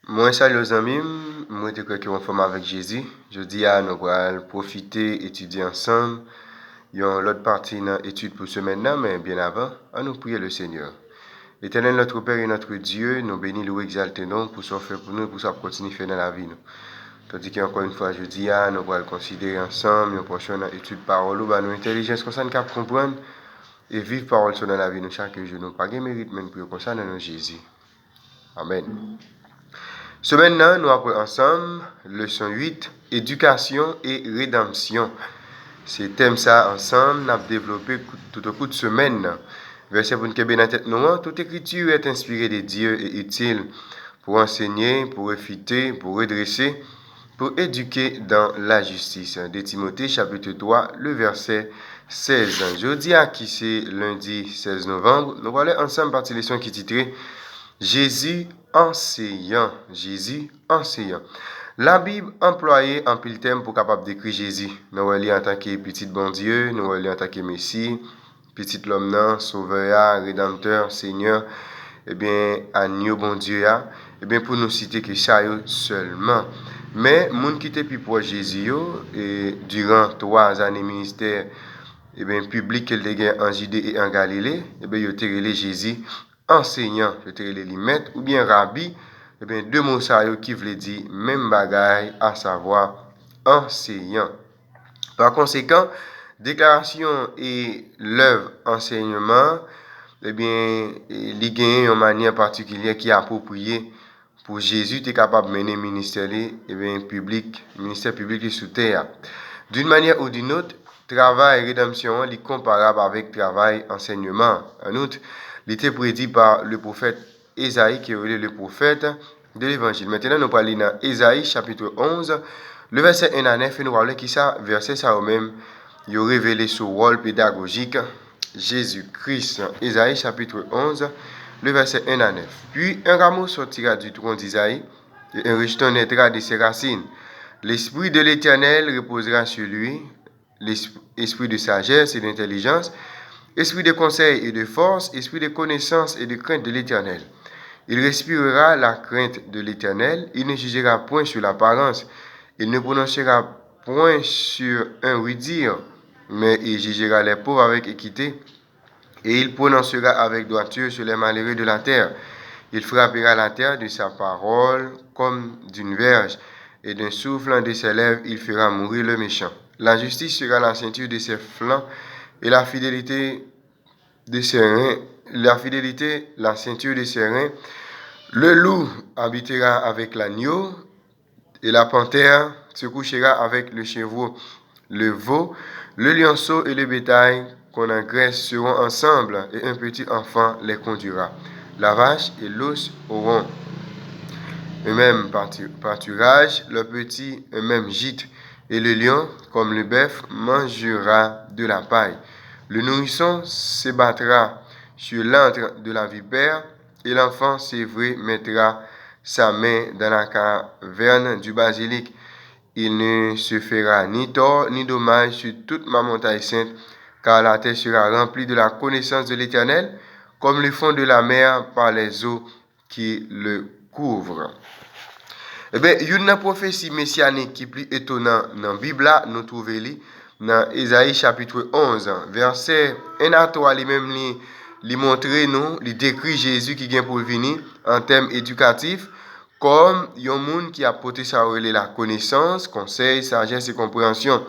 Moi, salut les amis, moi je crois qu'on forme avec Jésus. Je dis à nous allons profiter, étudier ensemble. Il y a l'autre partie dans l'étude pour ce maintenant, mais bien avant, à nous prier le Seigneur. Éternel notre Père et notre Dieu, nous bénis, nous exaltons nous pour ce faire pour nous, pour ça continuer à faire dans la vie. Nous. Tandis qu'encore une fois, je dis à nous allons considérer ensemble, nous prochaine étude parole, nous avons intelligence comme ça, nous comprendre et vivre parole dans la vie nous chaque jour. Nous pas de mérite, mais pour comme ça dans Jésus. Amen. Ce maintenant, nous apprenons ensemble leçon 8, éducation et rédemption. C'est thème ça ensemble, nous avons développé tout au cours de semaine. Verset pour nous dans la tête nous, toute écriture est inspirée de Dieu et utile pour enseigner, pour réfuter, pour redresser, pour éduquer dans la justice. De Timothée chapitre 3, le verset 16. Jeudi à qui c'est lundi 16 novembre, nous allons ensemble partir leçon qui titrée Jésus enseignant. Jésus enseignant. La Bible employée en pile thème pour capable décrire Jésus. Nous allons en tant que petit bon Dieu, nous allons en tant que Messie, petit l'homme, sauveur, rédempteur, Seigneur, agneau bon Dieu, pour nous citer que ça seulement. Mais moun qui était plus pour Jésus et durant 3 années ministère public qu'il a en Judée et en Galilée, il a Jésus enseignant, il a maître ou bien rabbi, deux mots ça qui veulent dire même bagaille, à savoir enseignant. Par conséquent, déclaration et l'œuvre enseignement, il y a une manière particulière qui est appropriée pour Jésus est capable de mener ministère ministère public sous terre. D'une manière ou d'une autre, travail rédemption est comparable avec travail enseignement. En outre, il était prédit par le prophète Ésaïe qui est le prophète de l'évangile. Maintenant, nous parlons dans Ésaïe chapitre 11, le verset 1 à 9, et nous parlons qui ça, verset ça même, il a révélé ce rôle pédagogique Jésus-Christ. Ésaïe chapitre 11, le verset 1 à 9. Puis un rameau sortira du tronc d'Isaïe, et un rejeton naîtra de ses racines. L'esprit de l'Éternel reposera sur lui, l'esprit de sagesse et d'intelligence, esprit de conseil et de force, esprit de connaissance et de crainte de l'Éternel. Il respirera la crainte de l'Éternel, il ne jugera point sur l'apparence, il ne prononcera point sur un oui-dire, mais il jugera les pauvres avec équité, et il prononcera avec droiture sur les malheureux de la terre. Il frappera la terre de sa parole comme d'une verge, et d'un souffle de ses lèvres, il fera mourir le méchant. La justice sera la ceinture de ses flancs, et la fidélité de ses reins, la ceinture de ses reins. Le loup habitera avec l'agneau, et la panthère se couchera avec le chevreau. Le veau, le lionceau et le bétail qu'on engraisse seront ensemble, et un petit enfant les conduira. La vache et l'os auront un même pâturage, le petit un même gîte, et le lion, comme le bœuf, mangera de la paille. Le nourrisson se battra sur l'antre de la vipère, et l'enfant sévré mettra sa main dans la caverne du basilic. Il ne se fera ni tort ni dommage sur toute ma montagne sainte, car la terre sera remplie de la connaissance de l'Éternel, comme le fond de la mer par les eaux qui le couvrent. Une prophétie messianique qui est plus étonnante dans la Bible, nous trouvons dans Ésaïe chapitre 11, verset 1 à 3, lui-même lui montrer nous, lui décrit Jésus qui vient pour venir en termes éducatifs, comme un monde qui a porté sa la connaissance, conseil, sagesse et compréhension.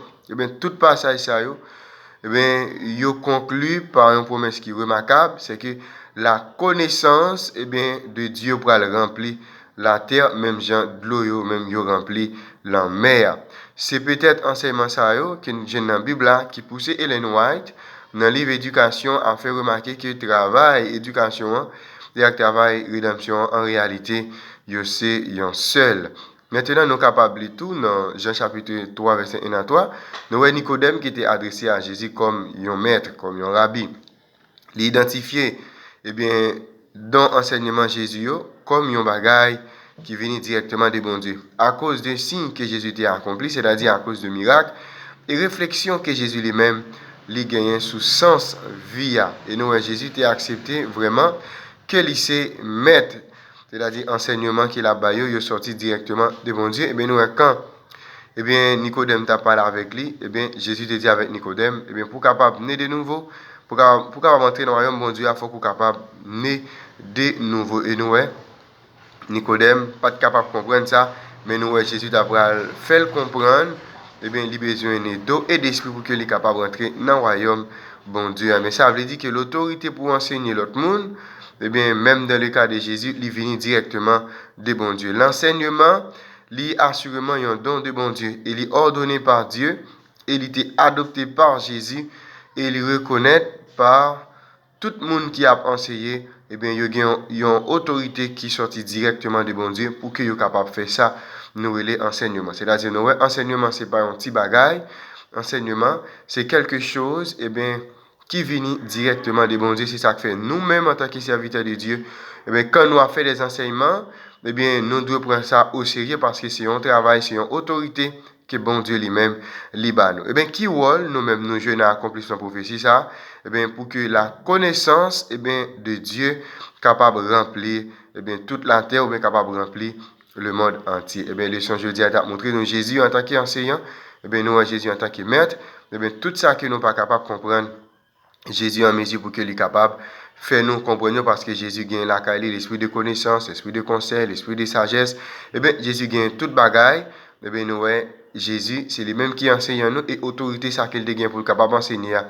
Tout passage ça yo conclut par une promesse qui est remarquable, c'est que la connaissance de Dieu pour le remplir la terre, même Jean de l'eau, même yo rempli la mer. C'est peut-être enseignement ça que j'ai dans la Bible qui pousse Ellen White dans le livre éducation à faire remarquer que travail éducation et travail rédemption en réalité c'est un seul. Maintenant, nous sommes capables de tout, dans Jean chapitre 3, verset 1 à 3, nous voyons Nicodème qui était adressé à Jésus comme un maître, comme un rabbi. L'identifier, dans l'enseignement Jésus, comme un bagaille qui venait directement de bon Dieu. À cause des signes que Jésus a accomplis, c'est-à-dire à cause de miracles, et réflexions que Jésus lui-même lui gagnait sous sens via. Et nous, Jésus a accepté vraiment qu'il s'est maître c'est-à-dire enseignement qui est là-bas, il est sorti directement de bon Dieu. Et bien, nous, quand Nicodème t'a parlé avec lui, Jésus te dit avec Nicodème, pour capable naître de nouveau, pour capable entrer dans le royaume bon Dieu, il faut qu'on capable naître de nouveau. Et nous, Nicodème, pas capable de comprendre ça, mais nous, Jésus t'a fait le comprendre, il a besoin d'eau et d'esprit pour qu'il soit capable d'entrer dans le royaume bon Dieu. Mais ça veut dire que l'autorité pour enseigner l'autre monde, même dans le cas de Jésus, il vient directement de bon Dieu. L'enseignement, il assurément un don de bon Dieu. Il est ordonné par Dieu, il était adopté par Jésus, et il est reconnu par tout le monde qui a enseigné. Il y a une autorité qui sortit directement de bon Dieu pour qu'il soit capable de faire ça, nous relais enseignement. C'est-à-dire, nous, enseignement, ce n'est pas un petit bagage. Enseignement, c'est quelque chose, qui vient directement de bon Dieu. C'est ça que fait nous-mêmes en tant que serviteurs de Dieu. Quand nous avons fait des enseignements, nous devons prendre ça au sérieux parce que c'est un travail, c'est une autorité que bon Dieu lui-même liba nous. Qui rôle nous-mêmes nous jouons dans l'accomplissement prophétie ça? Pour que la connaissance de Dieu capable de remplir toute la terre, ou capable de remplir le monde entier. Le leçon jeudi a montré nous Jésus en tant qu'enseignant, nous Jésus en tant que maître, tout ça que nous pas capable de comprendre, Jésus en mesure pour qu'il soit capable faire nous comprendre parce que Jésus gagne la qualité, l'esprit de connaissance, l'esprit de conseil, l'esprit de sagesse. Jésus gagne toute bagaille. Nous Jésus, c'est lui-même qui enseigne à nous et autorité ça qu'il gagne pour capable enseigner,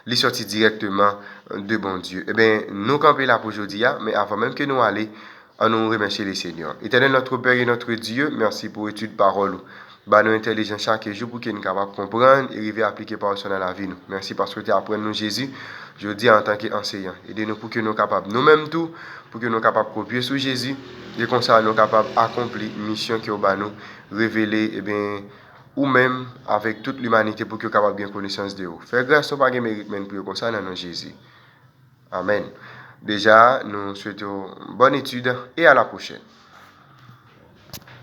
il sorti directement de bon Dieu. Nous camper là pour aujourd'hui, mais avant même que nous aller, à nous remercier les Seigneurs. Éternel notre Père et notre Dieu, merci pour l'étude parole. Bah, nous intelligence chaque jour pour qu'il nous capable de comprendre et arriver à appliquer par dans la vie. Merci parce que tu apprends nous Jésus. Je dis en tant qu'enseignant. Aidez-nous pour que nous capables nous-mêmes tout, pour que nous capables de copier sur Jésus et comme ça nous capables d'accomplir la mission qui est au nous, révéler ou même avec toute l'humanité pour que nous capables de bien connaissance de vous. Faire grâce au pas de mérite même pour comme ça dans Jésus. Amen. Déjà, nous souhaitons bonne étude et à la prochaine.